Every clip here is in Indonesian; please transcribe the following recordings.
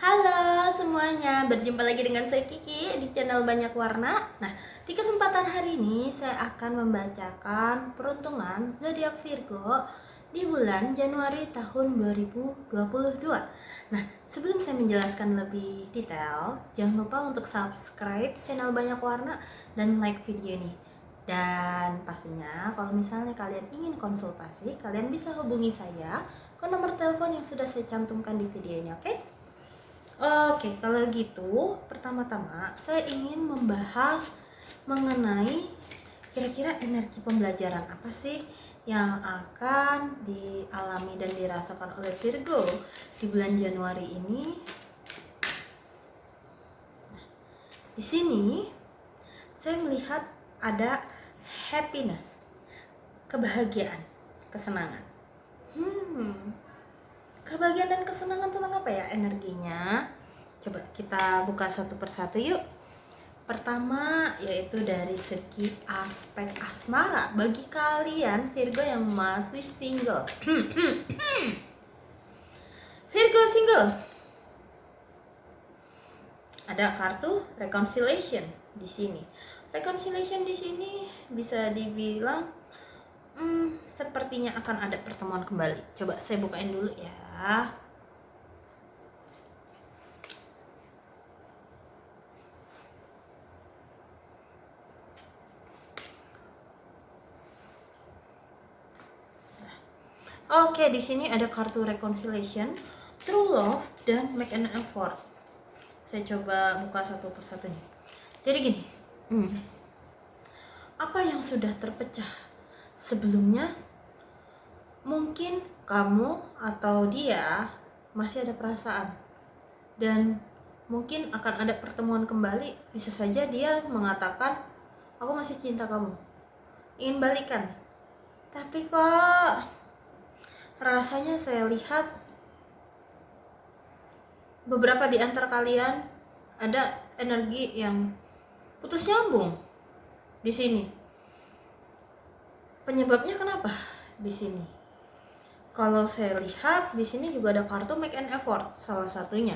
Halo semuanya, berjumpa lagi dengan saya Kiki di channel Banyak Warna. Nah, di kesempatan hari ini saya akan membacakan peruntungan zodiak Virgo di bulan Januari tahun 2022. Nah, sebelum saya menjelaskan lebih detail, jangan lupa untuk subscribe channel Banyak Warna dan like video ini. Dan pastinya kalau misalnya kalian ingin konsultasi, kalian bisa hubungi saya ke nomor telepon yang sudah saya cantumkan di video ini, oke? Oke, kalau gitu pertama-tama saya ingin membahas mengenai kira-kira energi pembelajaran apa sih yang akan dialami dan dirasakan oleh Virgo di bulan Januari ini. Di sini saya melihat ada happiness, kebahagiaan, kesenangan. Kebahagiaan dan kesenangan tentang apa ya energinya? Coba kita buka satu persatu yuk. Pertama yaitu dari segi aspek asmara bagi kalian Virgo yang masih single. Virgo single. Ada kartu reconciliation di sini. Reconciliation di sini bisa dibilang sepertinya akan ada pertemuan kembali. Coba saya bukain dulu ya. Oke, di sini ada kartu reconciliation, true love, dan make an effort. Saya coba buka satu persatu nih. Jadi gini, apa yang sudah terpecah sebelumnya, mungkin kamu atau dia masih ada perasaan dan mungkin akan ada pertemuan kembali. Bisa saja dia mengatakan, aku masih cinta kamu, ingin balikan, tapi kok rasanya saya lihat beberapa di antara kalian ada energi yang putus nyambung di sini. Penyebabnya kenapa di sini? Kalau saya lihat di sini juga ada kartu make an effort salah satunya.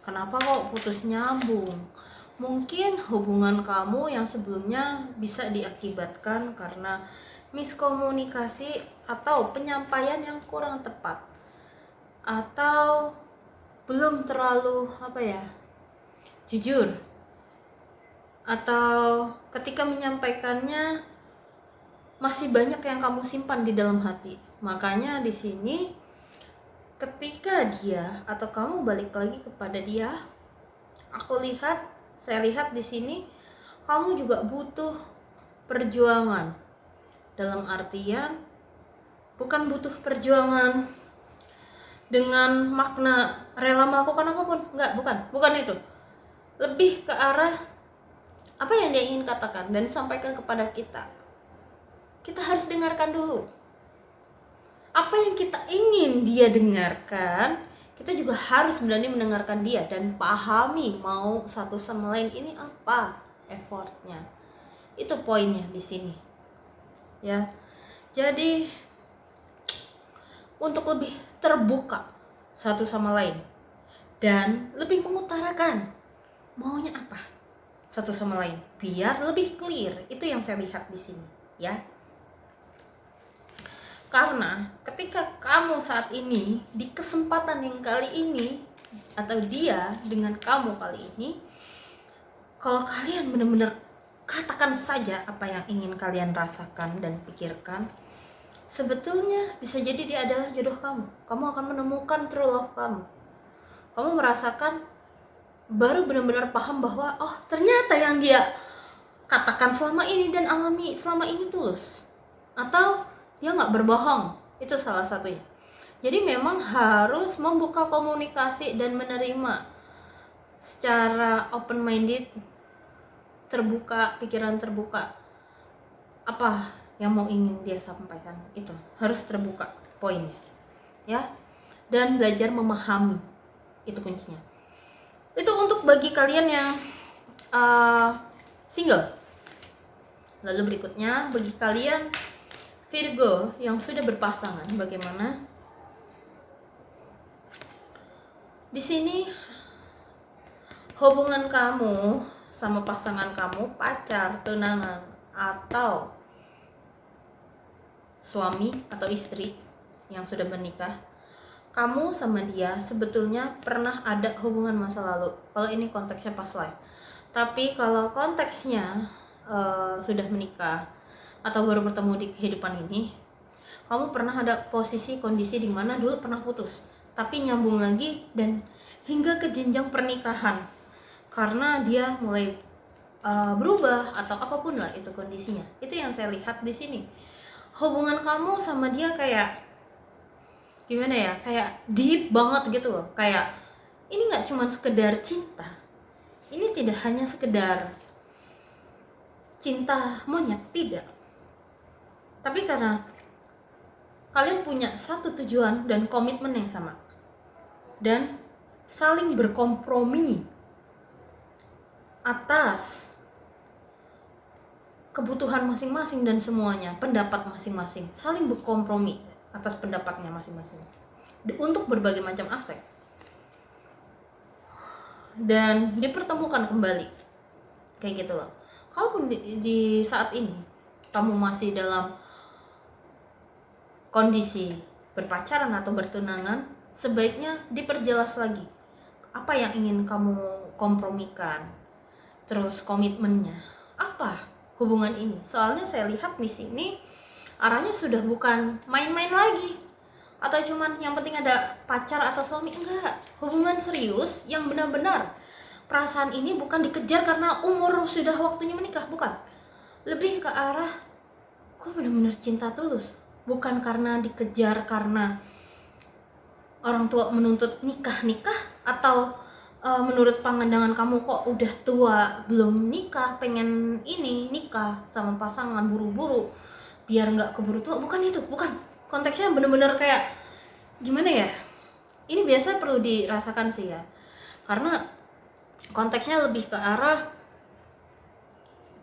Kenapa kok putus nyambung? Mungkin hubungan kamu yang sebelumnya bisa diakibatkan karena miskomunikasi atau penyampaian yang kurang tepat, atau belum terlalu jujur, atau ketika menyampaikannya masih banyak yang kamu simpan di dalam hati. Makanya di sini ketika dia atau kamu balik lagi kepada dia, saya lihat di sini kamu juga butuh perjuangan. Dalam artian bukan butuh perjuangan dengan makna rela melakukan apapun, bukan itu. Lebih ke arah apa yang dia ingin katakan dan sampaikan kepada kita. Kita harus dengarkan dulu. Apa yang kita ingin dia dengarkan, kita juga harus berani mendengarkan dia dan pahami mau satu sama lain ini apa effortnya. Itu poinnya di sini. Ya. Jadi untuk lebih terbuka satu sama lain dan lebih mengutarakan maunya apa satu sama lain biar lebih clear, itu yang saya lihat di sini ya. Karena ketika kamu saat ini di kesempatan yang kali ini, atau dia dengan kamu kali ini, kalau kalian benar-benar katakan saja apa yang ingin kalian rasakan dan pikirkan, sebetulnya bisa jadi dia adalah jodoh kamu. Kamu akan menemukan true love kamu. Kamu merasakan, baru benar-benar paham bahwa oh ternyata yang dia katakan selama ini dan alami selama ini tulus, atau dia nggak berbohong. Itu salah satunya. Jadi memang harus membuka komunikasi dan menerima secara open minded, terbuka, pikiran terbuka, apa yang mau ingin dia sampaikan, itu harus terbuka poinnya ya. Dan belajar memahami, itu kuncinya. Itu untuk bagi kalian yang single. Lalu berikutnya bagi kalian Virgo yang sudah berpasangan, bagaimana? Di sini hubungan kamu sama pasangan kamu, pacar, tunangan, atau suami atau istri yang sudah menikah, kamu sama dia sebetulnya pernah ada hubungan masa lalu. Kalau ini konteksnya past life. Tapi kalau konteksnya sudah menikah atau baru bertemu di kehidupan ini, kamu pernah ada posisi kondisi di mana dulu pernah putus, tapi nyambung lagi dan hingga ke jenjang pernikahan karena dia mulai berubah atau apapun lah itu kondisinya. Itu yang saya lihat di sini. Hubungan kamu sama dia kayak gimana ya, kayak deep banget gitu loh. Kayak ini nggak cuma sekedar cinta, ini tidak hanya sekedar cinta monyet, tidak, tapi karena kalian punya satu tujuan dan komitmen yang sama dan saling berkompromi atas kebutuhan masing-masing dan semuanya, pendapat masing-masing, saling berkompromi atas pendapatnya masing-masing untuk berbagai macam aspek, dan dipertemukan kembali kayak gitu loh. Kalaupun di saat ini kamu masih dalam kondisi berpacaran atau bertunangan, sebaiknya diperjelas lagi apa yang ingin kamu kompromikan, terus komitmennya apa hubungan ini. Soalnya saya lihat di sini arahnya sudah bukan main-main lagi atau cuman yang penting ada pacar atau suami, enggak. Hubungan serius yang benar-benar perasaan ini bukan dikejar karena umur sudah waktunya menikah, bukan. Lebih ke arah gue benar-benar cinta tulus, bukan karena dikejar karena orang tua menuntut nikah atau menurut pandangan kamu kok udah tua belum nikah, pengen ini nikah sama pasangan buru-buru biar nggak keburu tua. Bukan itu, bukan. Konteksnya bener-bener kayak gimana ya, ini biasa perlu dirasakan sih ya, karena konteksnya lebih ke arah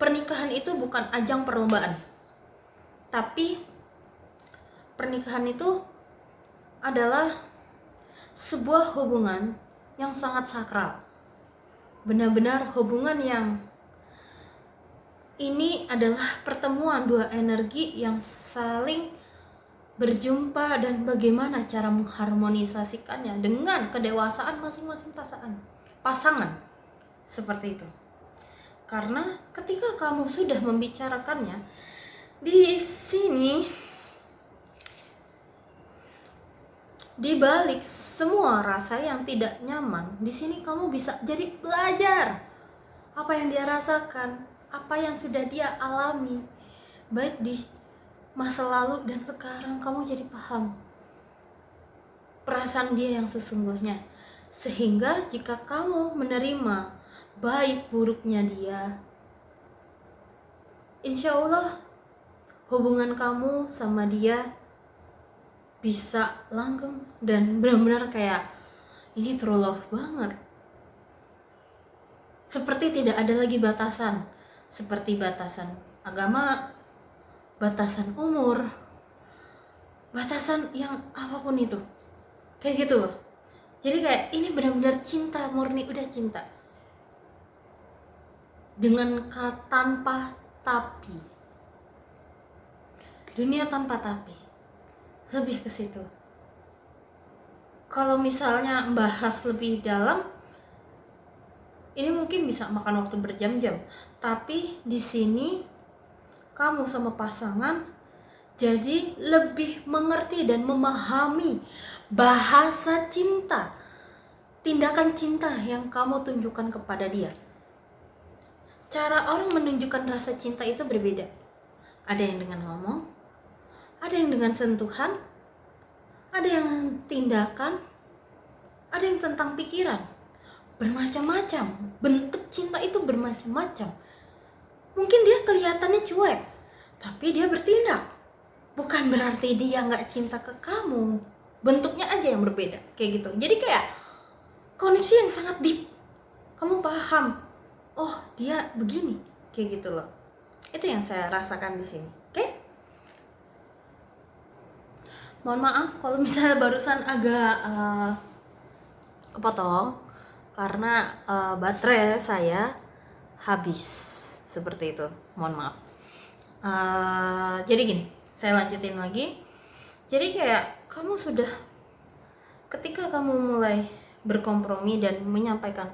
pernikahan itu bukan ajang perlombaan, tapi pernikahan itu adalah sebuah hubungan yang sangat sakral, benar-benar hubungan yang ini adalah pertemuan dua energi yang saling berjumpa dan bagaimana cara mengharmonisasikannya dengan kedewasaan masing-masing pasangan seperti itu. Karena ketika kamu sudah membicarakannya di sini, di balik semua rasa yang tidak nyaman, di sini kamu bisa jadi belajar apa yang dia rasakan, apa yang sudah dia alami, baik di masa lalu dan sekarang. Kamu jadi paham perasaan dia yang sesungguhnya, sehingga jika kamu menerima baik buruknya dia, insya Allah hubungan kamu sama dia bisa langgeng dan benar-benar kayak ini true love banget. Seperti tidak ada lagi batasan, seperti batasan agama, batasan umur, batasan yang apapun itu, kayak gitu loh. Jadi kayak ini benar-benar cinta murni, udah cinta dengan tanpa tapi, dunia tanpa tapi, lebih ke situ. Kalau misalnya bahas lebih dalam, ini mungkin bisa makan waktu berjam-jam, tapi di sini kamu sama pasangan jadi lebih mengerti dan memahami bahasa cinta, tindakan cinta yang kamu tunjukkan kepada dia. Cara orang menunjukkan rasa cinta itu berbeda. Ada yang dengan ngomong, ada yang dengan sentuhan, ada yang tindakan, ada yang tentang pikiran. Bermacam-macam, bentuk cinta itu bermacam-macam. Mungkin dia kelihatannya cuek, tapi dia bertindak. Bukan berarti dia gak cinta ke kamu, bentuknya aja yang berbeda, kayak gitu. Jadi kayak koneksi yang sangat deep. Kamu paham, oh dia begini, kayak gitu loh. Itu yang saya rasakan di sini. Oke? Mohon maaf kalau misalnya barusan agak kepotong, karena baterai saya habis, seperti itu, mohon maaf. Jadi gini, saya lanjutin lagi. Jadi kayak ketika kamu mulai berkompromi dan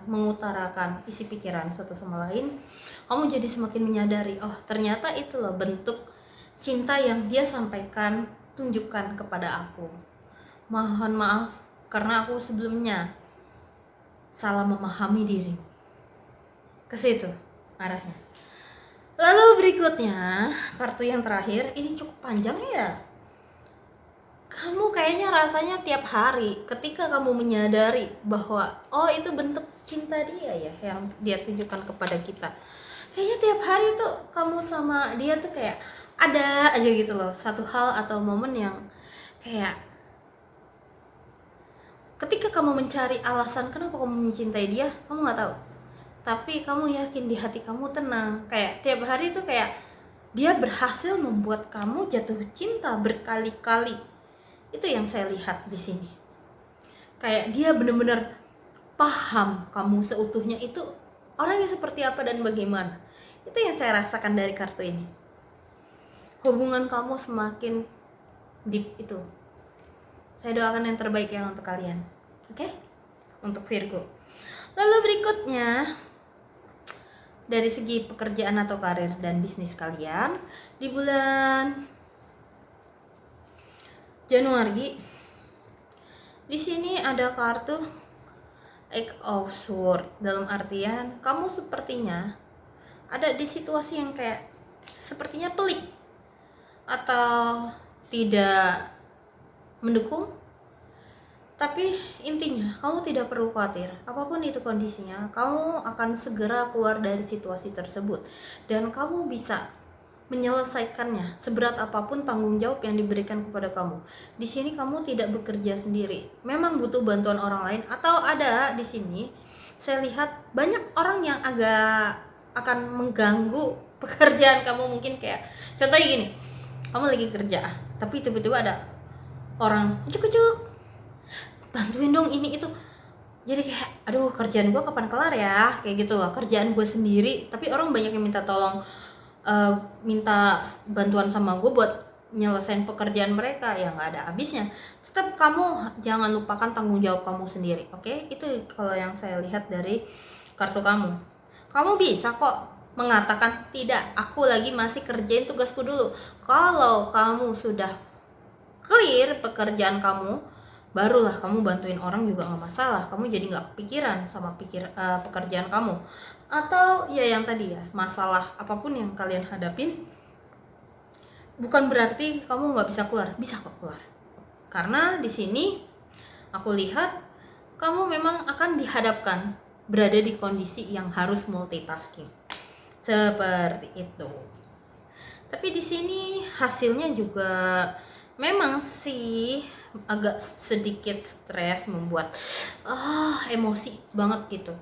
mengutarakan isi pikiran satu sama lain, kamu jadi semakin menyadari, oh ternyata itu loh bentuk cinta yang dia sampaikan, tunjukkan kepada aku. Mohon maaf karena aku sebelumnya salah memahami diri. Ke situ arahnya. Lalu berikutnya, kartu yang terakhir, ini cukup panjang ya. Kamu kayaknya rasanya tiap hari ketika kamu menyadari bahwa oh itu bentuk cinta dia ya yang dia tunjukkan kepada kita. Kayaknya tiap hari tuh kamu sama dia tuh kayak ada aja gitu loh, satu hal atau momen yang kayak ketika kamu mencari alasan kenapa kamu mencintai dia, kamu nggak tahu. Tapi kamu yakin di hati kamu tenang. Kayak tiap hari tuh kayak dia berhasil membuat kamu jatuh cinta berkali-kali. Itu yang saya lihat di sini. Kayak dia benar-benar paham kamu seutuhnya itu orangnya seperti apa dan bagaimana. Itu yang saya rasakan dari kartu ini. Hubungan kamu semakin deep itu. Saya doakan yang terbaik ya untuk kalian. Oke? Untuk Virgo. Lalu berikutnya, dari segi pekerjaan atau karir dan bisnis kalian di bulan Januari, di sini ada kartu Eight of Swords. Dalam artian kamu sepertinya ada di situasi yang kayak sepertinya pelik atau tidak mendukung. Tapi intinya kamu tidak perlu khawatir, apapun itu kondisinya, kamu akan segera keluar dari situasi tersebut dan kamu bisa menyelesaikannya seberat apapun tanggung jawab yang diberikan kepada kamu. Di sini kamu tidak bekerja sendiri. Memang butuh bantuan orang lain atau ada di sini saya lihat banyak orang yang agak akan mengganggu pekerjaan kamu, mungkin kayak contohnya gini. Kamu lagi kerja, tapi tiba-tiba ada orang ucuk-ucuk, bantuin dong ini itu. Jadi kayak aduh kerjaan gue kapan kelar ya, kayak gitu loh. Kerjaan gue sendiri tapi orang banyak yang minta tolong, minta bantuan sama gue buat nyelesain pekerjaan mereka, ya nggak ada habisnya. Tetap kamu jangan lupakan tanggung jawab kamu sendiri, oke? Itu kalau yang saya lihat dari kartu kamu. Kamu bisa kok mengatakan tidak, aku lagi masih kerjain tugasku dulu. Kalau kamu sudah clear pekerjaan kamu, barulah kamu bantuin orang juga nggak masalah. Kamu jadi nggak kepikiran sama pekerjaan kamu. Atau ya yang tadi ya, masalah apapun yang kalian hadapin, bukan berarti kamu nggak bisa keluar, bisa kok keluar. Karena di sini aku lihat kamu memang akan dihadapkan berada di kondisi yang harus multitasking, seperti itu. Tapi di sini hasilnya juga memang sih agak sedikit stres, membuat emosi banget gitu.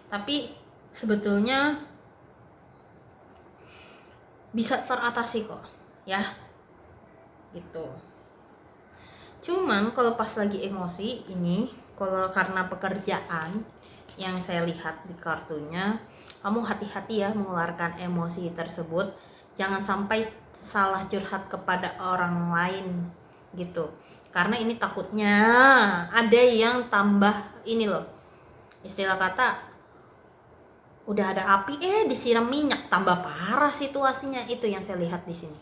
Tapi sebetulnya bisa teratasi kok ya gitu. Cuman kalau pas lagi emosi ini, kalau karena pekerjaan yang saya lihat di kartunya, kamu hati-hati ya mengeluarkan emosi tersebut. Jangan sampai salah curhat kepada orang lain gitu, karena ini takutnya ada yang tambah ini loh, istilah kata udah ada api disiram minyak, tambah parah situasinya. Itu yang saya lihat di sini.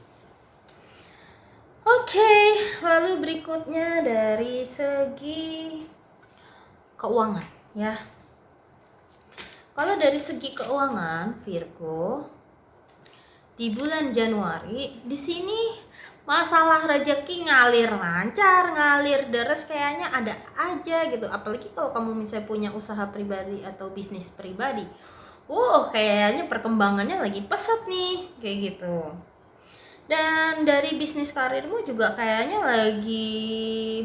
Oke, lalu berikutnya dari segi keuangan ya. Kalau dari segi keuangan Virgo di bulan Januari, di sini masalah rezeki ngalir lancar, ngalir deres, kayaknya ada aja gitu. Apalagi kalau kamu misalnya punya usaha pribadi atau bisnis pribadi, kayaknya perkembangannya lagi pesat nih, kayak gitu. Dan dari bisnis karirmu juga kayaknya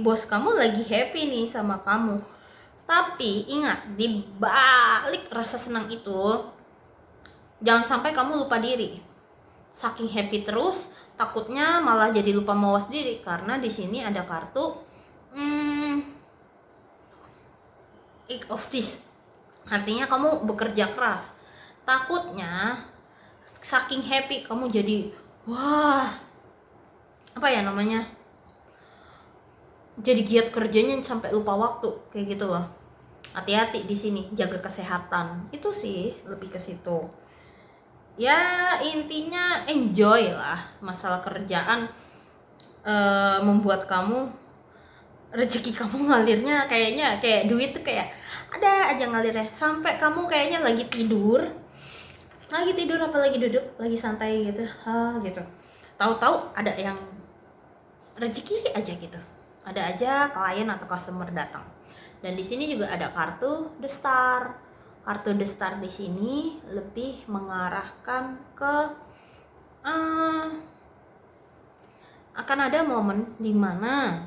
bos kamu lagi happy nih sama kamu. Tapi ingat, di balik rasa senang itu, jangan sampai kamu lupa diri. Saking happy terus, takutnya malah jadi lupa mawas diri, karena di sini ada kartu Eight of This. Artinya kamu bekerja keras. Takutnya saking happy kamu jadi wah, apa ya namanya, jadi giat kerjanya sampai lupa waktu kayak gitu loh. Hati-hati di sini, jaga kesehatan. Itu sih lebih ke situ. Ya intinya enjoy lah. Masalah kerjaan membuat kamu, rezeki kamu ngalirnya kayaknya kayak duit tuh kayak ada aja ngalirnya, sampai kamu kayaknya lagi tidur apa lagi duduk lagi santai gitu, gitu, tahu-tahu ada yang rezeki aja gitu, ada aja klien atau customer datang. Dan di sini juga ada kartu The Star. Kartu The Star di sini lebih mengarahkan ke akan ada momen dimana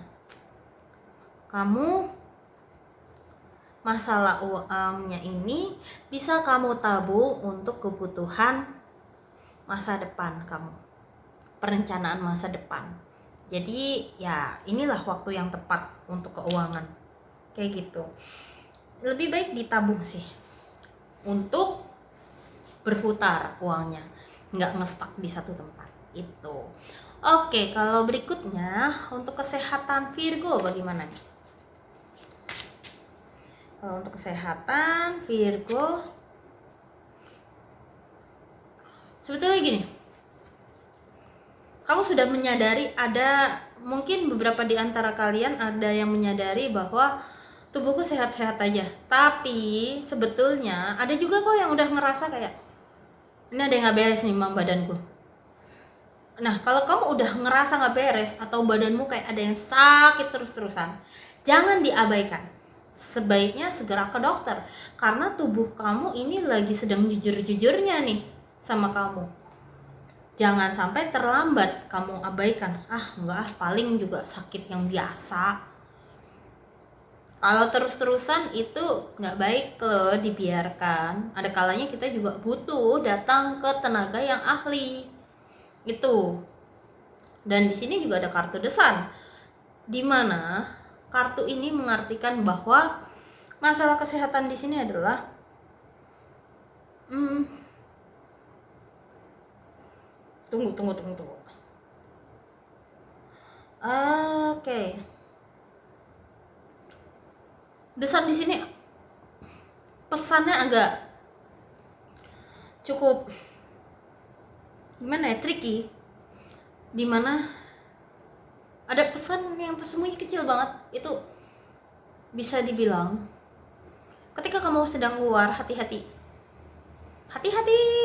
kamu masalah uangnya ini bisa kamu tabung untuk kebutuhan masa depan kamu, perencanaan masa depan. Jadi ya inilah waktu yang tepat untuk keuangan kayak gitu. Lebih baik ditabung sih untuk berputar uangnya, nggak ngestak di satu tempat itu. Oke, kalau berikutnya untuk kesehatan Virgo bagaimana nih? Kalau untuk kesehatan Virgo, sebetulnya gini, kamu sudah menyadari, ada mungkin beberapa di antara kalian ada yang menyadari bahwa tubuhku sehat-sehat aja, tapi sebetulnya ada juga kok yang udah ngerasa kayak ini ada yang gak beres nih sama badanku. Nah, kalau kamu udah ngerasa gak beres atau badanmu kayak ada yang sakit terus-terusan, jangan diabaikan. Sebaiknya segera ke dokter, karena tubuh kamu ini lagi sedang jujur-jujurnya nih sama kamu. Jangan sampai terlambat kamu abaikan. Enggak, paling juga sakit yang biasa. Kalau terus-terusan itu nggak baik loh dibiarkan. Ada kalanya kita juga butuh datang ke tenaga yang ahli. Itu. Dan di sini juga ada kartu The Sun, di mana kartu ini mengartikan bahwa masalah kesehatan di sini adalah tunggu. Oke. The Sun di sini pesannya agak cukup gimana ya, tricky, dimana ada pesan yang tersembunyi kecil banget. Itu bisa dibilang ketika kamu sedang keluar, hati-hati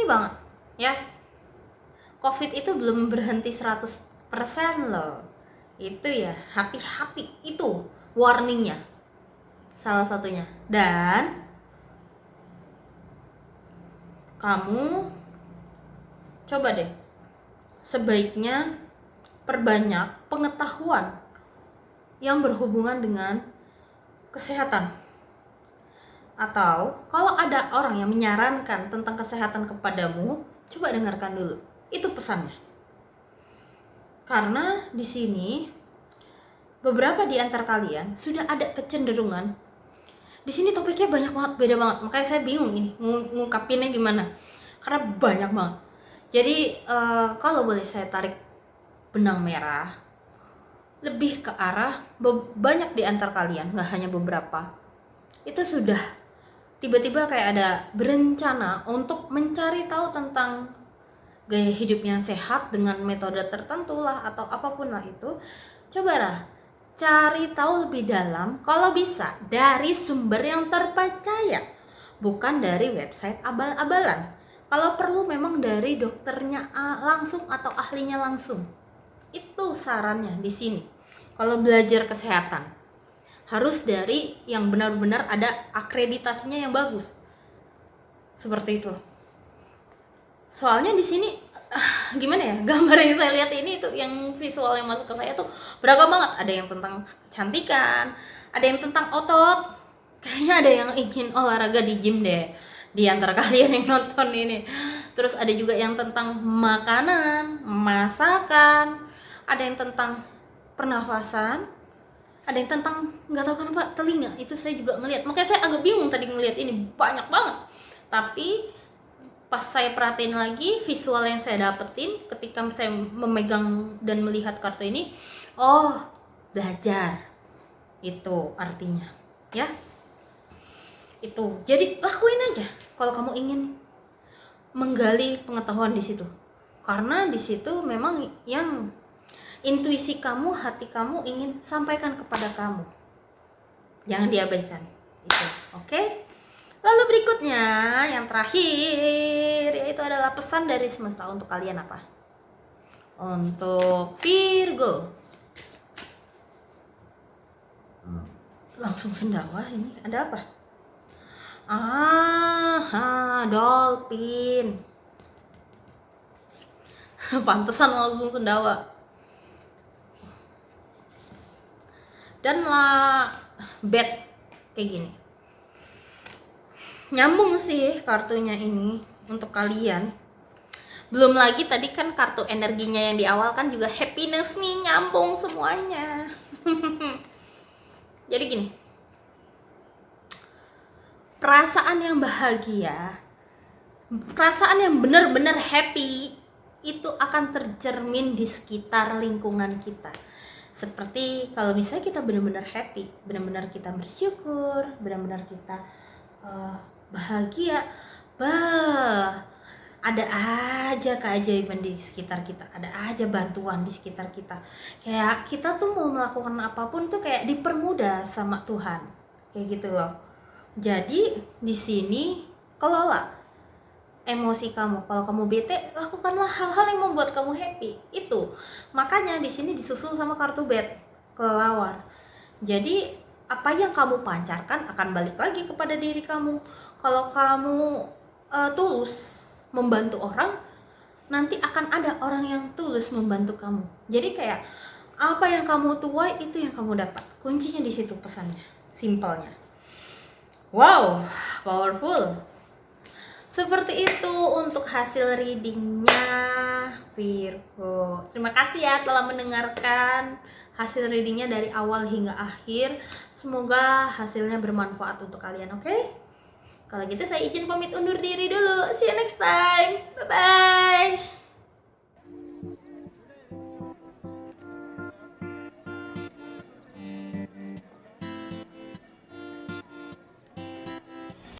banget ya. Covid itu belum berhenti 100% loh. Itu ya, hati-hati, itu warningnya salah satunya. Dan kamu coba deh, sebaiknya perbanyak pengetahuan yang berhubungan dengan kesehatan. Atau kalau ada orang yang menyarankan tentang kesehatan kepadamu, coba dengarkan dulu. Itu pesannya. Karena di sini beberapa di antara kalian sudah ada kecenderungan. Di sini topiknya banyak banget, beda banget. Makanya saya bingung ini ngungkapinnya gimana. Karena banyak banget. Jadi kalau boleh saya tarik benang merah, lebih ke arah banyak di antara kalian, nggak hanya beberapa, itu sudah tiba-tiba kayak ada berencana untuk mencari tahu tentang gaya hidup yang sehat dengan metode tertentu lah atau apapun lah itu. Cobalah cari tahu lebih dalam, kalau bisa dari sumber yang terpercaya, bukan dari website abal-abalan. Kalau perlu memang dari dokternya langsung atau ahlinya langsung. Itu sarannya di sini. Kalau belajar kesehatan harus dari yang benar-benar ada akreditasinya yang bagus. Seperti itu. Soalnya di sini gimana ya, gambar yang saya lihat ini tuh, yang visual yang masuk ke saya tuh beragam banget. Ada yang tentang kecantikan, ada yang tentang otot. Kayaknya ada yang ingin olahraga di gym deh di antara kalian yang nonton ini. Terus ada juga yang tentang makanan, masakan, ada yang tentang pernafasan, ada yang tentang nggak tahu kenapa telinga, itu saya juga ngelihat, makanya saya agak bingung tadi ngelihat ini banyak banget. Tapi pas saya perhatiin lagi visual yang saya dapetin ketika saya memegang dan melihat kartu ini, oh belajar, itu artinya ya. Itu jadi lakuin aja kalau kamu ingin menggali pengetahuan di situ, karena di situ memang yang intuisi kamu, hati kamu ingin sampaikan kepada kamu, jangan diabaikan itu. Oke? Lalu berikutnya yang terakhir yaitu adalah pesan dari semesta untuk kalian apa? Untuk Virgo. Langsung sendawa, ini ada apa? Dolphin. Pantesan langsung sendawa. Dan lah bed kayak gini. Nyambung sih kartunya ini untuk kalian. Belum lagi tadi kan kartu energinya yang di awal kan juga happiness nih, nyambung semuanya. Jadi gini, perasaan yang bahagia, perasaan yang benar-benar happy itu akan tercermin di sekitar lingkungan kita. Seperti kalau misalnya kita benar-benar happy, benar-benar kita bersyukur, benar-benar kita bahagia, ada aja keajaiban di sekitar kita, ada aja bantuan di sekitar kita. Kayak kita tuh mau melakukan apapun tuh kayak dipermudah sama Tuhan, kayak gitu loh. Jadi di sini kelola emosi kamu. Kalau kamu bete, lakukanlah hal-hal yang membuat kamu happy. Itu makanya di sini disusul sama kartu bed, kelelawar. Jadi apa yang kamu pancarkan akan balik lagi kepada diri kamu. Kalau kamu tulus membantu orang, nanti akan ada orang yang tulus membantu kamu. Jadi kayak apa yang kamu tuai itu yang kamu dapat. Kuncinya di situ pesannya, simpelnya. Wow, powerful. Seperti itu untuk hasil readingnya Virgo. Terima kasih ya telah mendengarkan hasil readingnya dari awal hingga akhir. Semoga hasilnya bermanfaat untuk kalian, oke? Kalau gitu saya izin pamit undur diri dulu. See you next time.